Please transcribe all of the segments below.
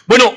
Bueno,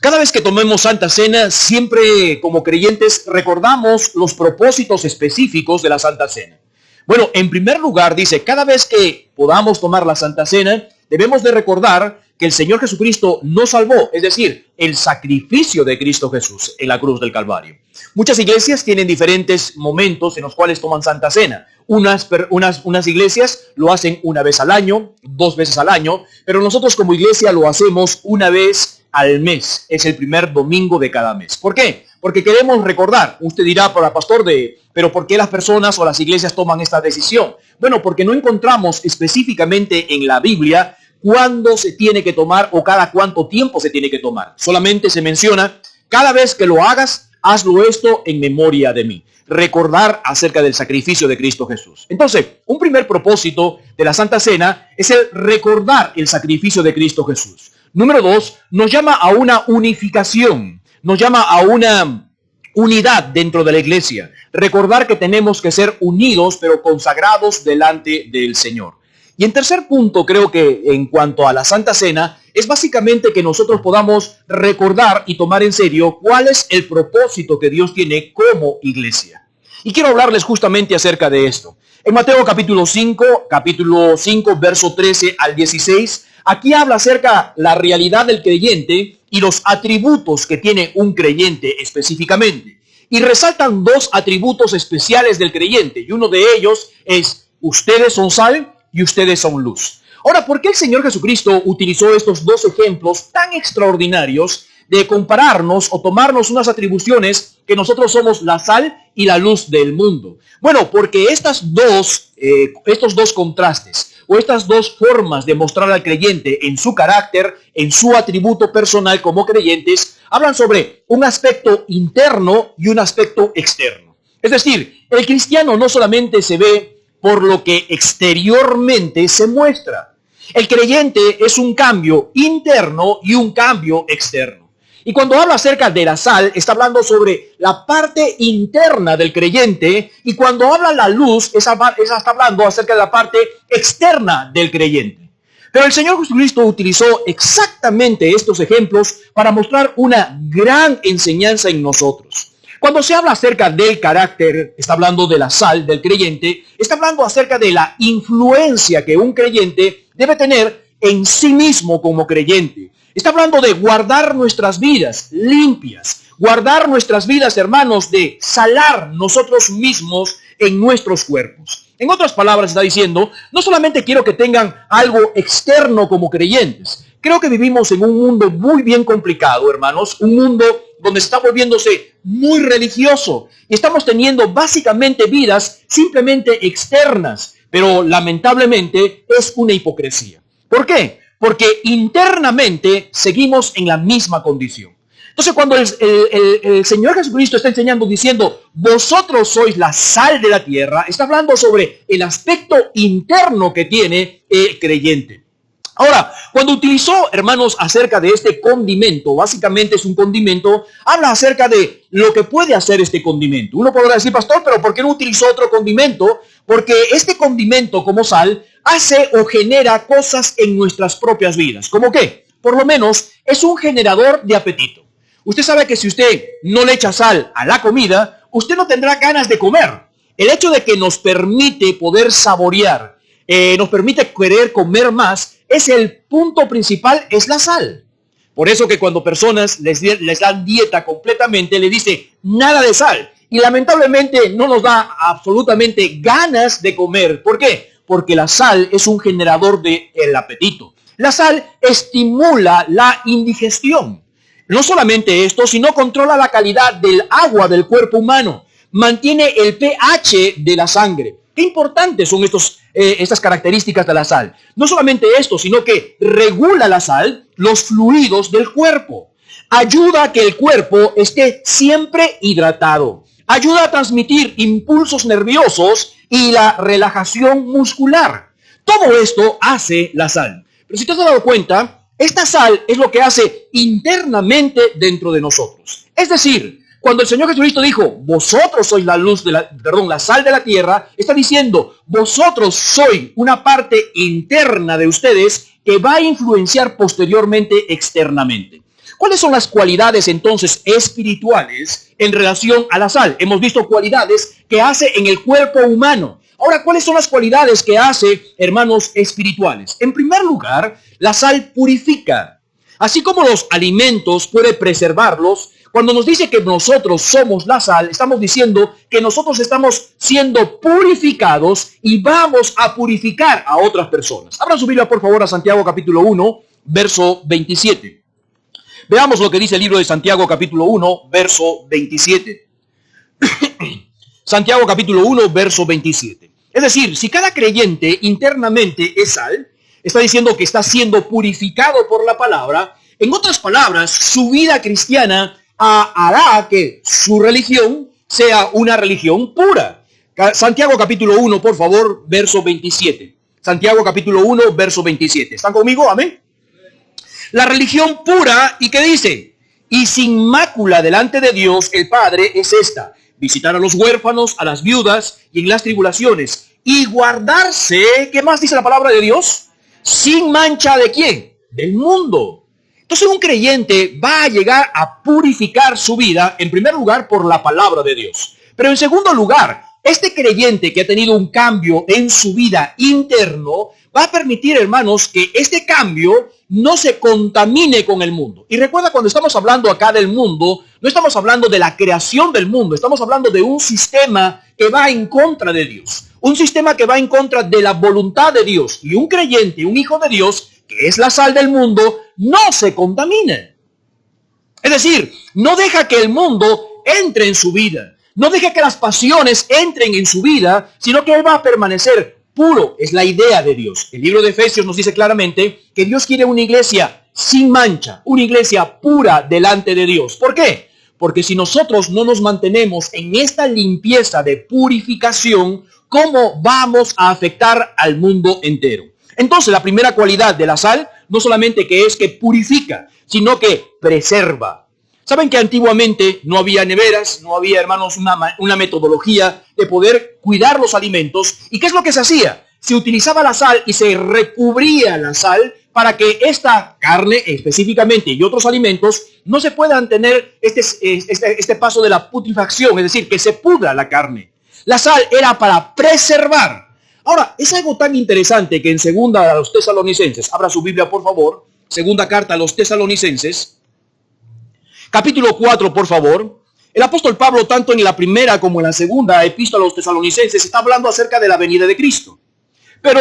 cada vez que tomemos Santa Cena, siempre como creyentes recordamos los propósitos específicos de la Santa Cena. Bueno, en primer lugar dice, cada vez que podamos tomar la Santa Cena, debemos de recordar que el Señor Jesucristo nos salvó, es decir, el sacrificio de Cristo Jesús en la cruz del Calvario. Muchas iglesias tienen diferentes momentos en los cuales toman Santa Cena. Unas iglesias lo hacen una vez al año, 2 veces al año, pero nosotros como iglesia lo hacemos una vez al mes. Es el primer domingo de cada mes. ¿Por qué? Porque queremos recordar. Usted dirá, para pastor, pero ¿por qué las personas o las iglesias toman esta decisión? Bueno, porque no encontramos específicamente en la Biblia cuándo se tiene que tomar o cada cuánto tiempo se tiene que tomar. Solamente se menciona, cada vez que lo hagas, hazlo esto en memoria de mí. Recordar acerca del sacrificio de Cristo Jesús. Entonces, un primer propósito de la Santa Cena es el recordar el sacrificio de Cristo Jesús. Número 2, nos llama a una unificación, nos llama a una unidad dentro de la iglesia. Recordar que tenemos que ser unidos, pero consagrados delante del Señor. Y en tercer punto, creo que en cuanto a la Santa Cena, es básicamente que nosotros podamos recordar y tomar en serio cuál es el propósito que Dios tiene como iglesia. Y quiero hablarles justamente acerca de esto. En Mateo capítulo 5, verso 13 al 16, aquí habla acerca de la realidad del creyente y los atributos que tiene un creyente específicamente. Y resaltan 2 atributos especiales del creyente. Y uno de ellos es, ustedes son sal y ustedes son luz. Ahora, ¿por qué el Señor Jesucristo utilizó estos 2 ejemplos tan extraordinarios de compararnos o tomarnos unas atribuciones que nosotros somos la sal y la luz del mundo? Bueno, porque estos dos contrastes o estas 2 formas de mostrar al creyente en su carácter, en su atributo personal como creyentes, hablan sobre un aspecto interno y un aspecto externo. Es decir, el cristiano no solamente se ve por lo que exteriormente se muestra. El creyente es un cambio interno y un cambio externo. Y cuando habla acerca de la sal, está hablando sobre la parte interna del creyente, y cuando habla la luz, esa está hablando acerca de la parte externa del creyente. Pero el Señor Jesucristo utilizó exactamente estos ejemplos para mostrar una gran enseñanza en nosotros. Cuando se habla acerca del carácter, está hablando de la sal del creyente, está hablando acerca de la influencia que un creyente debe tener en sí mismo como creyente. Está hablando de guardar nuestras vidas limpias, guardar nuestras vidas, hermanos, de salar nosotros mismos en nuestros cuerpos. En otras palabras, está diciendo, no solamente quiero que tengan algo externo como creyentes. Creo que vivimos en un mundo muy bien complicado, hermanos, un mundo donde está volviéndose muy religioso. Y estamos teniendo básicamente vidas simplemente externas, pero lamentablemente es una hipocresía. ¿Por qué? Porque internamente seguimos en la misma condición. Entonces, cuando el Señor Jesucristo está enseñando, diciendo, vosotros sois la sal de la tierra, está hablando sobre el aspecto interno que tiene el creyente. Ahora, cuando utilizó, hermanos, acerca de este condimento, básicamente es un condimento, habla acerca de lo que puede hacer este condimento. Uno podrá decir, pastor, pero ¿por qué no utilizó otro condimento? Porque este condimento como sal hace o genera cosas en nuestras propias vidas. ¿Cómo qué? Por lo menos es un generador de apetito. Usted sabe que si usted no le echa sal a la comida, usted no tendrá ganas de comer. El hecho de que nos permite poder saborear, nos permite querer comer más, es el punto principal, es la sal. Por eso que cuando personas les dan dieta completamente, le dice nada de sal. Y lamentablemente no nos da absolutamente ganas de comer. ¿Por qué? Porque la sal es un generador del apetito. La sal estimula la indigestión. No solamente esto, sino controla la calidad del agua del cuerpo humano. Mantiene el pH de la sangre. Qué importantes son estas características de la sal. No solamente esto, sino que regula la sal los fluidos del cuerpo. Ayuda a que el cuerpo esté siempre hidratado. Ayuda a transmitir impulsos nerviosos y la relajación muscular. Todo esto hace la sal. Pero si te has dado cuenta, esta sal es lo que hace internamente dentro de nosotros. Es decir, Cuando el Señor Jesucristo dijo, vosotros sois la luz la sal de la tierra, está diciendo, vosotros sois una parte interna de ustedes que va a influenciar posteriormente externamente. ¿Cuáles son las cualidades entonces espirituales en relación a la sal? Hemos visto cualidades que hace en el cuerpo humano. Ahora, ¿cuáles son las cualidades que hace, hermanos, espirituales? En primer lugar, la sal purifica. Así como los alimentos puede preservarlos, cuando nos dice que nosotros somos la sal, estamos diciendo que nosotros estamos siendo purificados y vamos a purificar a otras personas. Abran su Biblia, por favor, a Santiago capítulo 1, verso 27. Veamos lo que dice el libro de Santiago capítulo 1, verso 27. Santiago capítulo 1, verso 27. Es decir, si cada creyente internamente es sal, está diciendo que está siendo purificado por la palabra. En otras palabras, su vida cristiana hará que su religión sea una religión pura. Santiago capítulo 1, por favor, verso 27. Santiago capítulo 1, verso 27. ¿Están conmigo? Amén. La religión pura, ¿y qué dice? Y sin mácula delante de Dios el Padre es esta: visitar a los huérfanos, a las viudas y en las tribulaciones, y guardarse, ¿qué más dice la palabra de Dios? Sin mancha ¿de quién? Del mundo. Entonces un creyente va a llegar a purificar su vida, en primer lugar, por la palabra de Dios. Pero en segundo lugar, este creyente que ha tenido un cambio en su vida interno, va a permitir, hermanos, que este cambio no se contamine con el mundo. Y recuerda, cuando estamos hablando acá del mundo, no estamos hablando de la creación del mundo, estamos hablando de un sistema que va en contra de Dios. Un sistema que va en contra de la voluntad de Dios. Y un creyente, un hijo de Dios, que es la sal del mundo, no se contamina. Es decir, no deja que el mundo entre en su vida. No deja que las pasiones entren en su vida, sino que él va a permanecer puro. Es la idea de Dios. El libro de Efesios nos dice claramente que Dios quiere una iglesia sin mancha, una iglesia pura delante de Dios. ¿Por qué? Porque si nosotros no nos mantenemos en esta limpieza de purificación, ¿cómo vamos a afectar al mundo entero? Entonces, la primera cualidad de la sal, no solamente que es que purifica, sino que preserva. Saben que antiguamente no había neveras, no había, hermanos, una metodología de poder cuidar los alimentos. ¿Y qué es lo que se hacía? Se utilizaba la sal y se recubría la sal para que esta carne específicamente y otros alimentos no se puedan tener este paso de la putrefacción, es decir, que se pudra la carne. La sal era para preservar. Ahora, es algo tan interesante que en segunda a los tesalonicenses, abra su Biblia por favor, segunda carta a los tesalonicenses, capítulo 4 por favor, el apóstol Pablo tanto en la primera como en la segunda epístola a los tesalonicenses está hablando acerca de la venida de Cristo. Pero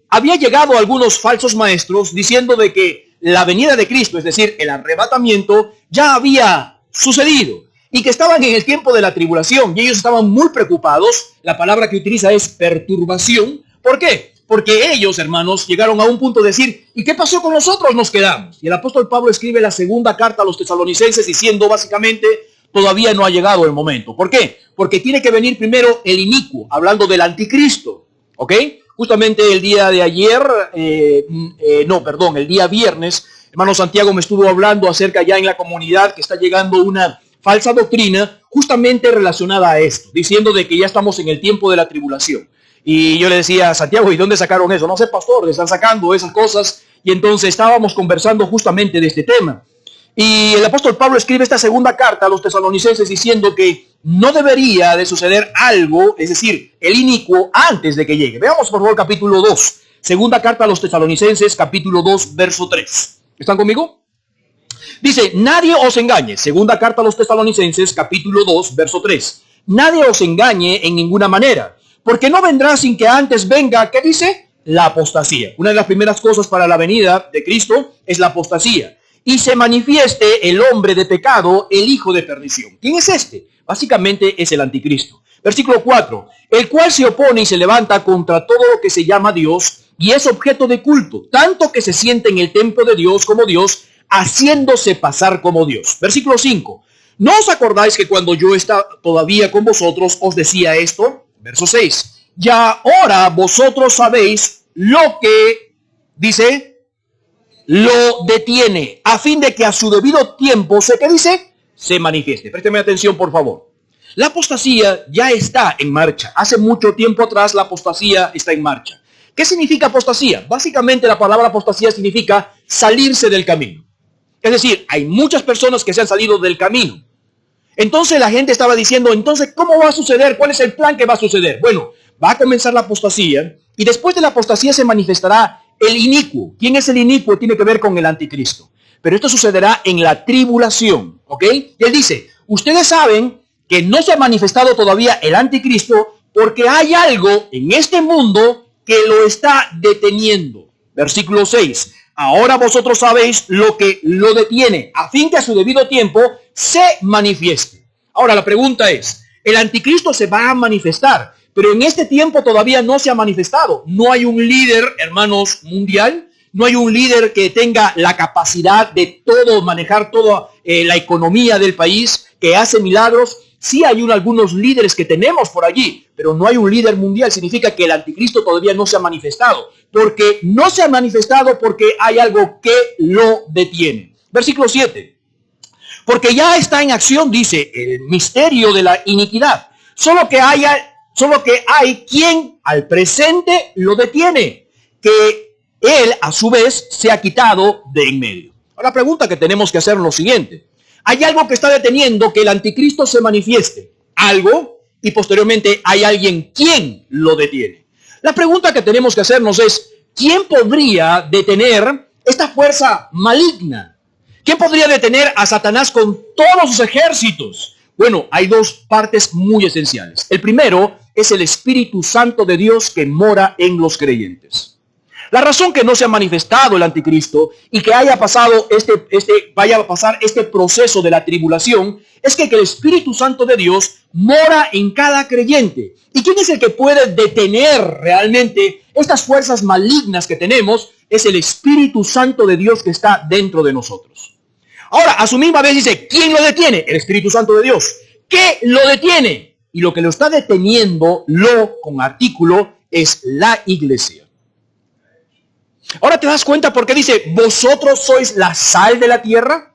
había llegado algunos falsos maestros diciendo de que la venida de Cristo, es decir, el arrebatamiento, ya había sucedido. Y que estaban en el tiempo de la tribulación y ellos estaban muy preocupados. La palabra que utiliza es perturbación. ¿Por qué? Porque ellos, hermanos, llegaron a un punto de decir, ¿y qué pasó con nosotros? Nos quedamos. Y el apóstol Pablo escribe la segunda carta a los tesalonicenses diciendo básicamente, todavía no ha llegado el momento. ¿Por qué? Porque tiene que venir primero el inicuo, hablando del anticristo. ¿Ok? Justamente el día de ayer, el día viernes, hermano Santiago me estuvo hablando acerca ya en la comunidad que está llegando una falsa doctrina justamente relacionada a esto, diciendo de que ya estamos en el tiempo de la tribulación. Y yo le decía a Santiago, ¿y dónde sacaron eso? No sé, pastor, le están sacando esas cosas. Y entonces estábamos conversando justamente de este tema. Y el apóstol Pablo escribe esta segunda carta a los tesalonicenses diciendo que no debería de suceder algo, es decir, el inicuo, antes de que llegue. Veamos por favor capítulo 2, segunda carta a los tesalonicenses, capítulo 2, verso 3. ¿Están conmigo? Dice, nadie os engañe. Segunda carta a los tesalonicenses, capítulo 2, verso 3. Nadie os engañe en ninguna manera, porque no vendrá sin que antes venga, ¿qué dice? La apostasía. Una de las primeras cosas para la venida de Cristo es la apostasía. Y se manifieste el hombre de pecado, el hijo de perdición. ¿Quién es este? Básicamente es el anticristo. Versículo 4. El cual se opone y se levanta contra todo lo que se llama Dios y es objeto de culto, tanto que se siente en el templo de Dios como Dios, haciéndose pasar como Dios. Versículo 5. ¿No os acordáis que cuando yo estaba todavía con vosotros os decía esto? Verso 6. Ya ahora vosotros sabéis lo que, dice, lo detiene, a fin de que a su debido tiempo, ¿qué dice? se manifieste. Présteme atención, por favor. La apostasía ya está en marcha. Hace mucho tiempo atrás la apostasía está en marcha. ¿Qué significa apostasía? Básicamente la palabra apostasía significa salirse del camino. Es decir, hay muchas personas que se han salido del camino. Entonces la gente estaba diciendo, entonces, ¿cómo va a suceder? ¿Cuál es el plan que va a suceder? Bueno, va a comenzar la apostasía y después de la apostasía se manifestará el inicuo. ¿Quién es el inicuo? Tiene que ver con el anticristo. Pero esto sucederá en la tribulación, ¿ok? Y él dice, ustedes saben que no se ha manifestado todavía el anticristo porque hay algo en este mundo que lo está deteniendo. Versículo 6. Ahora vosotros sabéis lo que lo detiene, a fin que a su debido tiempo se manifieste. Ahora la pregunta es, el anticristo se va a manifestar, pero en este tiempo todavía no se ha manifestado. No hay un líder, hermanos, mundial. No hay un líder que tenga la capacidad de manejar toda la economía del país, que hace milagros. Sí hay algunos líderes que tenemos por allí, pero no hay un líder mundial. Significa que el anticristo todavía no se ha manifestado. Porque no se ha manifestado porque hay algo que lo detiene. Versículo 7. Porque ya está en acción, dice, el misterio de la iniquidad. Solo que hay quien al presente lo detiene, que él a su vez se ha quitado de en medio. Ahora la pregunta que tenemos que hacer es lo siguiente. Hay algo que está deteniendo que el anticristo se manifieste. Algo, y posteriormente hay alguien quien lo detiene. La pregunta que tenemos que hacernos es, ¿quién podría detener esta fuerza maligna? ¿Quién podría detener a Satanás con todos sus ejércitos? Bueno, hay dos partes muy esenciales. El primero es el Espíritu Santo de Dios que mora en los creyentes. La razón que no se ha manifestado el anticristo y que vaya a pasar este proceso de la tribulación es que el Espíritu Santo de Dios mora en cada creyente. ¿Y quién es el que puede detener realmente estas fuerzas malignas que tenemos? Es el Espíritu Santo de Dios que está dentro de nosotros. Ahora, a su misma vez dice, ¿quién lo detiene? El Espíritu Santo de Dios. ¿Qué lo detiene? Y lo que lo está deteniendo, con artículo, es la iglesia. Ahora te das cuenta por qué dice, vosotros sois la sal de la tierra.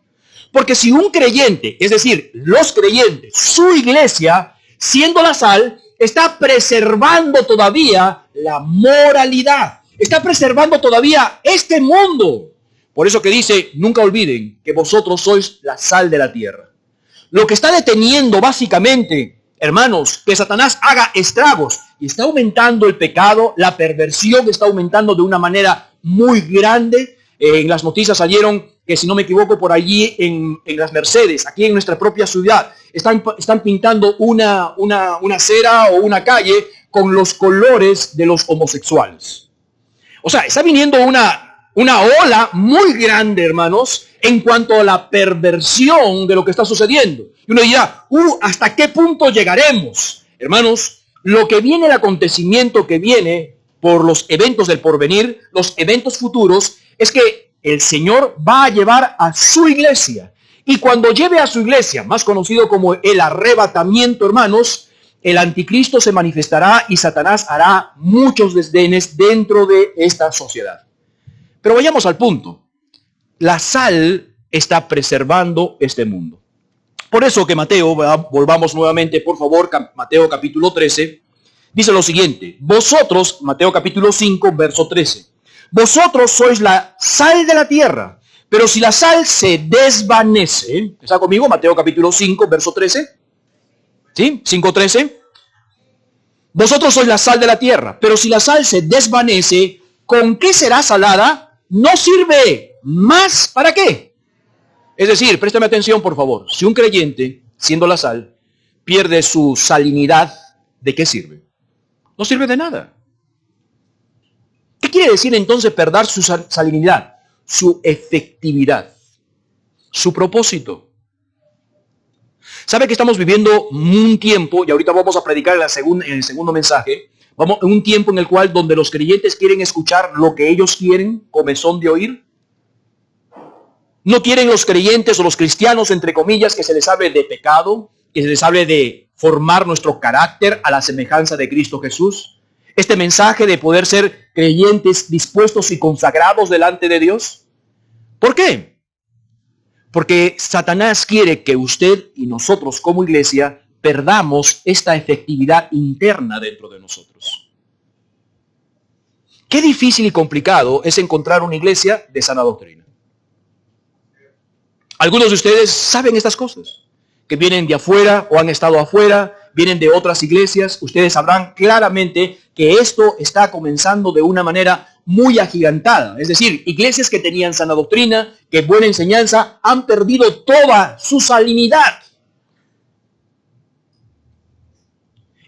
Porque si un creyente, es decir, los creyentes, su iglesia, siendo la sal, está preservando todavía la moralidad. Está preservando todavía este mundo. Por eso que dice, nunca olviden que vosotros sois la sal de la tierra. Lo que está deteniendo básicamente, hermanos, que Satanás haga estragos. Y está aumentando el pecado, la perversión está aumentando de una manera muy grande. En las noticias salieron que, si no me equivoco, por allí en las Mercedes, aquí en nuestra propia ciudad, están pintando una acera o una calle con los colores de los homosexuales. O sea, está viniendo una ola muy grande, hermanos, en cuanto a la perversión de lo que está sucediendo. Y uno dirá, ¿hasta qué punto llegaremos? Hermanos, lo que viene, el acontecimiento que viene por los eventos del porvenir, los eventos futuros, es que el Señor va a llevar a su iglesia. Y cuando lleve a su iglesia, más conocido como el arrebatamiento, hermanos, el anticristo se manifestará y Satanás hará muchos desdenes dentro de esta sociedad. Pero vayamos al punto. La sal está preservando este mundo. Por eso que Mateo, volvamos nuevamente, por favor, Mateo capítulo 13, dice lo siguiente. Vosotros, Mateo capítulo 5, verso 13. Vosotros sois la sal de la tierra, pero si la sal se desvanece, ¿está conmigo? Mateo capítulo 5, verso 13. ¿Sí? 5:13. Vosotros sois la sal de la tierra, pero si la sal se desvanece, ¿con qué será salada? No sirve más. ¿Para qué? Es decir, préstame atención, por favor. Si un creyente, siendo la sal, pierde su salinidad, ¿de qué sirve? No sirve de nada. ¿Qué quiere decir entonces perder su salinidad? Su efectividad, su propósito. ¿Sabe que estamos viviendo un tiempo, y ahorita vamos a predicar en el segundo mensaje, un tiempo en el cual donde los creyentes quieren escuchar lo que ellos quieren, comezón de oír? No quieren los creyentes o los cristianos, entre comillas, que se les hable de pecado, que se les hable de formar nuestro carácter a la semejanza de Cristo Jesús. Este mensaje de poder ser creyentes dispuestos y consagrados delante de Dios. ¿Por qué? Porque Satanás quiere que usted y nosotros como iglesia perdamos esta efectividad interna dentro de nosotros. Qué difícil y complicado es encontrar una iglesia de sana doctrina. Algunos de ustedes saben estas cosas, que vienen de afuera o han estado afuera, vienen de otras iglesias. Ustedes sabrán claramente que esto está comenzando de una manera muy agigantada. Es decir, iglesias que tenían sana doctrina, que buena enseñanza, han perdido toda su salinidad.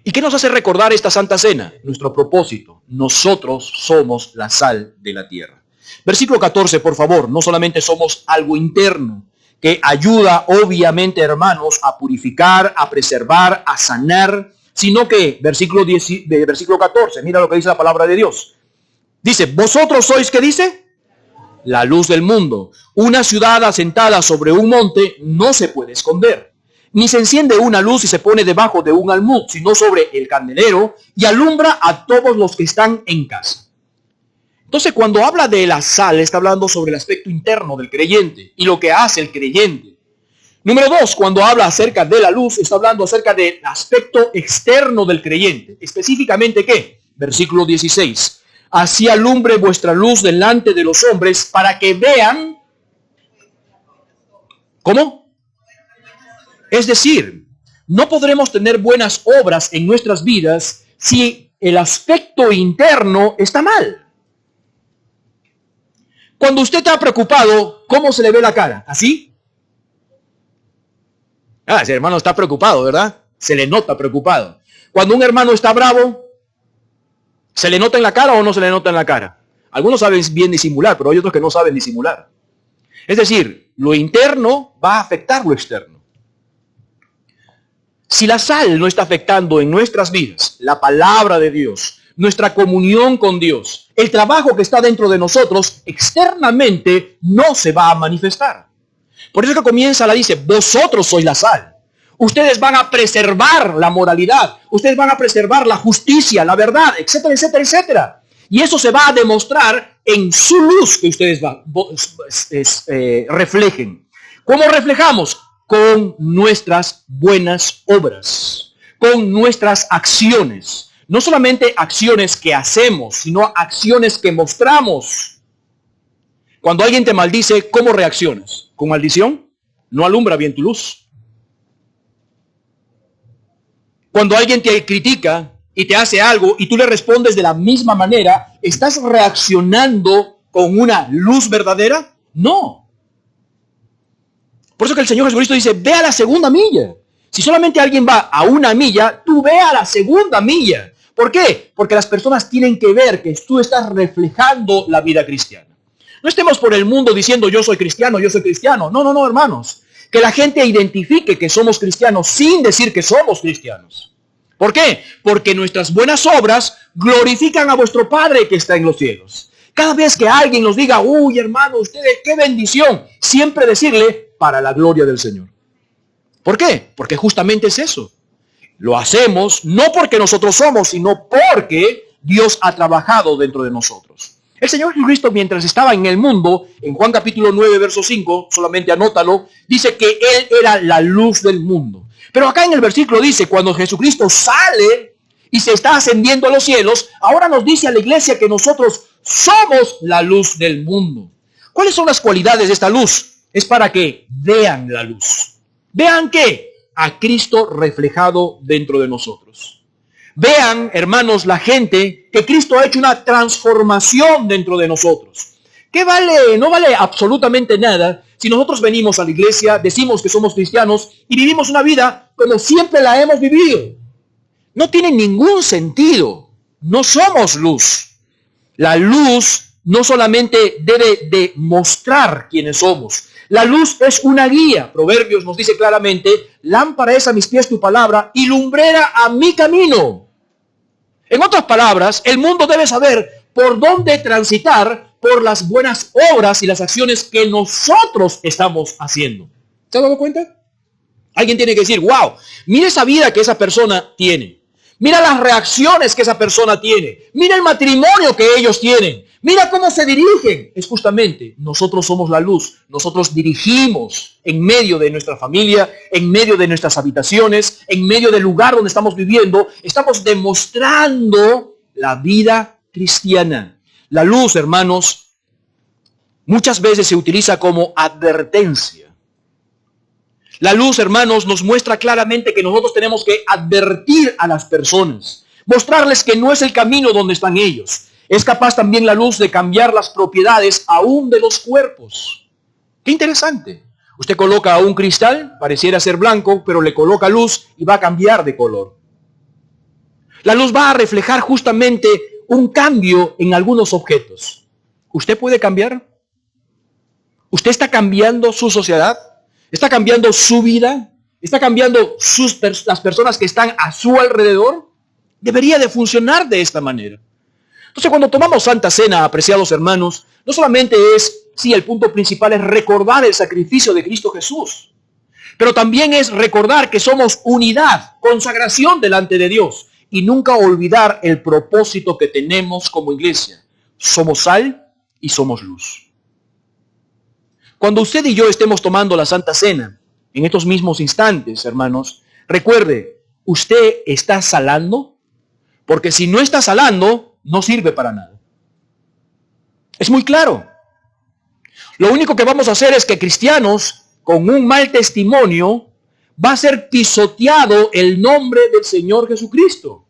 ¿Y qué nos hace recordar esta Santa Cena? Nuestro propósito. Nosotros somos la sal de la tierra. Versículo 14, por favor. No solamente somos algo interno, que ayuda, obviamente, hermanos, a purificar, a preservar, a sanar, sino que, versículo 14, mira lo que dice la palabra de Dios. Dice, vosotros sois, ¿qué dice? La luz del mundo. Una ciudad asentada sobre un monte no se puede esconder. Ni se enciende una luz y se pone debajo de un almud, sino sobre el candelero y alumbra a todos los que están en casa. Entonces, cuando habla de la sal, está hablando sobre el aspecto interno del creyente y lo que hace el creyente. Número 2, cuando habla acerca de la luz, está hablando acerca del aspecto externo del creyente. Específicamente, ¿qué? Versículo 16. Así alumbre vuestra luz delante de los hombres para que vean. ¿Cómo? Es decir, no podremos tener buenas obras en nuestras vidas si el aspecto interno está mal. Cuando usted está preocupado, ¿cómo se le ve la cara? ¿Así? Ese hermano está preocupado, ¿verdad? Se le nota preocupado. Cuando un hermano está bravo, ¿se le nota en la cara o no se le nota en la cara? Algunos saben bien disimular, pero hay otros que no saben disimular. Es decir, lo interno va a afectar lo externo. Si la sal no está afectando en nuestras vidas, la palabra de Dios, nuestra comunión con Dios, el trabajo que está dentro de nosotros, externamente no se va a manifestar. Por eso que comienza, la dice, vosotros sois la sal. Ustedes van a preservar la moralidad, ustedes van a preservar la justicia, la verdad, etcétera, etcétera, etcétera. Y eso se va a demostrar en su luz que ustedes reflejen. ¿Cómo reflejamos? Con nuestras buenas obras, con nuestras acciones. No solamente acciones que hacemos, sino acciones que mostramos. Cuando alguien te maldice, ¿cómo reaccionas? ¿Con maldición? No alumbra bien tu luz. Cuando alguien te critica y te hace algo y tú le respondes de la misma manera, ¿estás reaccionando con una luz verdadera? No. Por eso que el Señor Jesucristo dice, ve a la segunda milla. Si solamente alguien va a una milla, tú ve a la segunda milla. ¿Por qué? Porque las personas tienen que ver que tú estás reflejando la vida cristiana. No estemos por el mundo diciendo yo soy cristiano, yo soy cristiano. No, no, no, hermanos. Que la gente identifique que somos cristianos sin decir que somos cristianos. ¿Por qué? Porque nuestras buenas obras glorifican a vuestro Padre que está en los cielos. Cada vez que alguien nos diga, uy, hermano, ustedes, qué bendición, siempre decirle, para la gloria del Señor. ¿Por qué? Porque justamente es eso. Lo hacemos no porque nosotros somos, sino porque Dios ha trabajado dentro de nosotros. El Señor Jesucristo, mientras estaba en el mundo, en Juan capítulo 9, verso 5, solamente anótalo, dice que Él era la luz del mundo. Pero acá en el versículo dice, cuando Jesucristo sale y se está ascendiendo a los cielos, ahora nos dice a la iglesia que nosotros somos la luz del mundo. ¿Cuáles son las cualidades de esta luz? Es para que vean la luz. ¿Vean qué? A Cristo reflejado dentro de nosotros. Vean, hermanos, la gente que Cristo ha hecho una transformación dentro de nosotros. ¿Qué vale? No vale absolutamente nada si nosotros venimos a la iglesia, decimos que somos cristianos y vivimos una vida como siempre la hemos vivido. No tiene ningún sentido. No somos luz. La luz no solamente debe de mostrar quiénes somos. La luz es una guía. Proverbios nos dice claramente, lámpara es a mis pies tu palabra y lumbrera a mi camino. En otras palabras, el mundo debe saber por dónde transitar por las buenas obras y las acciones que nosotros estamos haciendo. ¿Se han dado cuenta? Alguien tiene que decir, wow, mire esa vida que esa persona tiene. Mira las reacciones que esa persona tiene. Mira el matrimonio que ellos tienen. Mira cómo se dirigen. Es justamente, nosotros somos la luz. Nosotros dirigimos en medio de nuestra familia, en medio de nuestras habitaciones, en medio del lugar donde estamos viviendo. Estamos demostrando la vida cristiana. La luz, hermanos, muchas veces se utiliza como advertencia. La luz, hermanos, nos muestra claramente que nosotros tenemos que advertir a las personas, mostrarles que no es el camino donde están ellos. Es capaz también la luz de cambiar las propiedades aún de los cuerpos. ¡Qué interesante! Usted coloca un cristal, pareciera ser blanco, pero le coloca luz y va a cambiar de color. La luz va a reflejar justamente un cambio en algunos objetos. ¿Usted puede cambiar? ¿Usted está cambiando su sociedad? ¿Está cambiando su vida? ¿Está cambiando las personas que están a su alrededor? Debería de funcionar de esta manera. Entonces, cuando tomamos Santa Cena, apreciados hermanos, no solamente el punto principal es recordar el sacrificio de Cristo Jesús, pero también es recordar que somos unidad, consagración delante de Dios, y nunca olvidar el propósito que tenemos como iglesia. Somos sal y somos luz. Cuando usted y yo estemos tomando la Santa Cena, en estos mismos instantes, hermanos, recuerde, ¿usted está salando? Porque si no está salando, no sirve para nada. Es muy claro. Lo único que vamos a hacer es que cristianos con un mal testimonio va a ser pisoteado el nombre del Señor Jesucristo.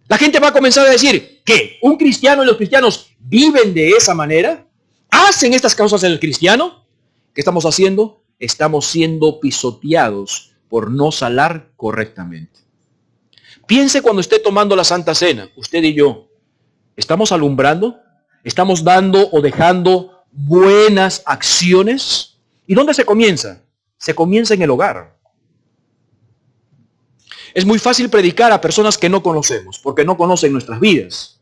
La gente va a comenzar a decir que un cristiano y los cristianos viven de esa manera. ¿Hacen estas cosas en el cristiano? ¿Qué estamos haciendo? Estamos siendo pisoteados por no salar correctamente. Piense cuando esté tomando la Santa Cena, usted y yo, ¿estamos alumbrando? ¿Estamos dando o dejando buenas acciones? ¿Y dónde se comienza? Se comienza en el hogar. Es muy fácil predicar a personas que no conocemos, porque no conocen nuestras vidas.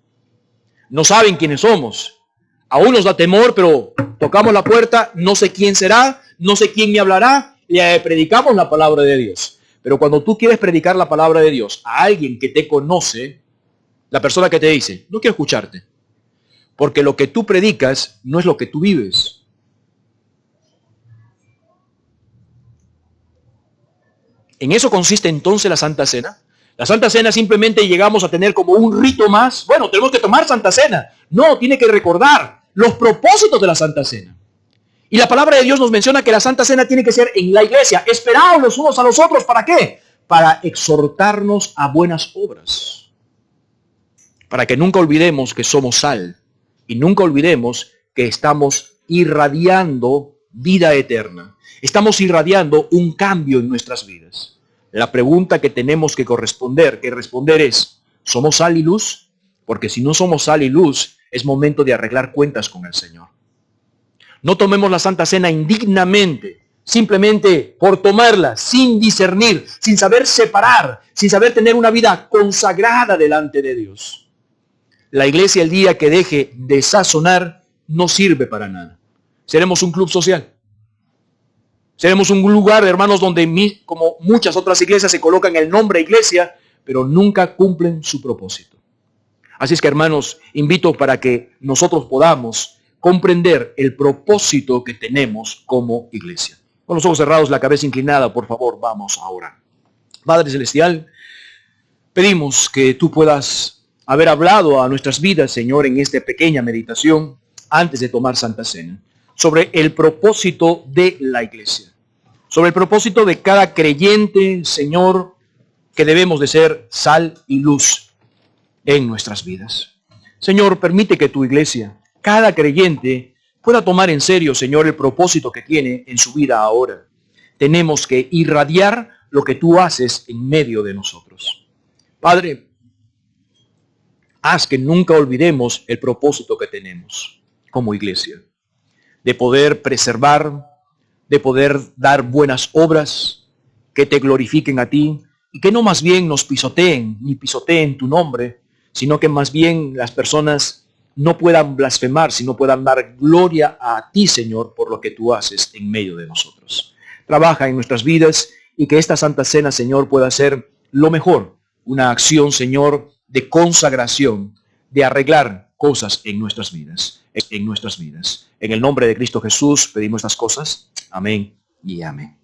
No saben quiénes somos. Aún nos da temor, pero tocamos la puerta, no sé quién será, no sé quién me hablará, y predicamos la palabra de Dios. Pero cuando tú quieres predicar la palabra de Dios a alguien que te conoce, la persona que te dice, no quiero escucharte, porque lo que tú predicas no es lo que tú vives. ¿En eso consiste entonces la Santa Cena? La Santa Cena simplemente llegamos a tener como un rito más. Bueno, tenemos que tomar Santa Cena. No, tiene que recordar los propósitos de la Santa Cena. Y la palabra de Dios nos menciona que la Santa Cena tiene que ser en la iglesia. Esperaos los unos a los otros. ¿Para qué? Para exhortarnos a buenas obras. Para que nunca olvidemos que somos sal. Y nunca olvidemos que estamos irradiando vida eterna. Estamos irradiando un cambio en nuestras vidas. La pregunta que tenemos que responder es, ¿somos sal y luz? Porque si no somos sal y luz, es momento de arreglar cuentas con el Señor. No tomemos la Santa Cena indignamente, simplemente por tomarla, sin discernir, sin saber separar, sin saber tener una vida consagrada delante de Dios. La iglesia, el día que deje de sazonar, no sirve para nada. Seremos un club social. Seremos un lugar, hermanos, donde como muchas otras iglesias se colocan el nombre iglesia, pero nunca cumplen su propósito. Así es que, hermanos, invito para que nosotros podamos comprender el propósito que tenemos como iglesia. Con los ojos cerrados, la cabeza inclinada, por favor, vamos a orar. Padre Celestial, pedimos que tú puedas haber hablado a nuestras vidas, Señor, en esta pequeña meditación, antes de tomar Santa Cena, sobre el propósito de la iglesia, sobre el propósito de cada creyente, Señor, que debemos de ser sal y luz en nuestras vidas. Señor, permite que tu iglesia, cada creyente, pueda tomar en serio, Señor, el propósito que tiene en su vida ahora. Tenemos que irradiar lo que tú haces en medio de nosotros. Padre, haz que nunca olvidemos el propósito que tenemos como iglesia, de poder preservar, de poder dar buenas obras que te glorifiquen a ti y que no más bien nos pisoteen, ni pisoteen tu nombre, sino que más bien las personas no puedan blasfemar, sino puedan dar gloria a ti, Señor, por lo que tú haces en medio de nosotros. Trabaja en nuestras vidas y que esta Santa Cena, Señor, pueda ser lo mejor una acción, Señor, de consagración, de arreglar cosas en nuestras vidas, en nuestras vidas. En el nombre de Cristo Jesús pedimos estas cosas. Amén y amén.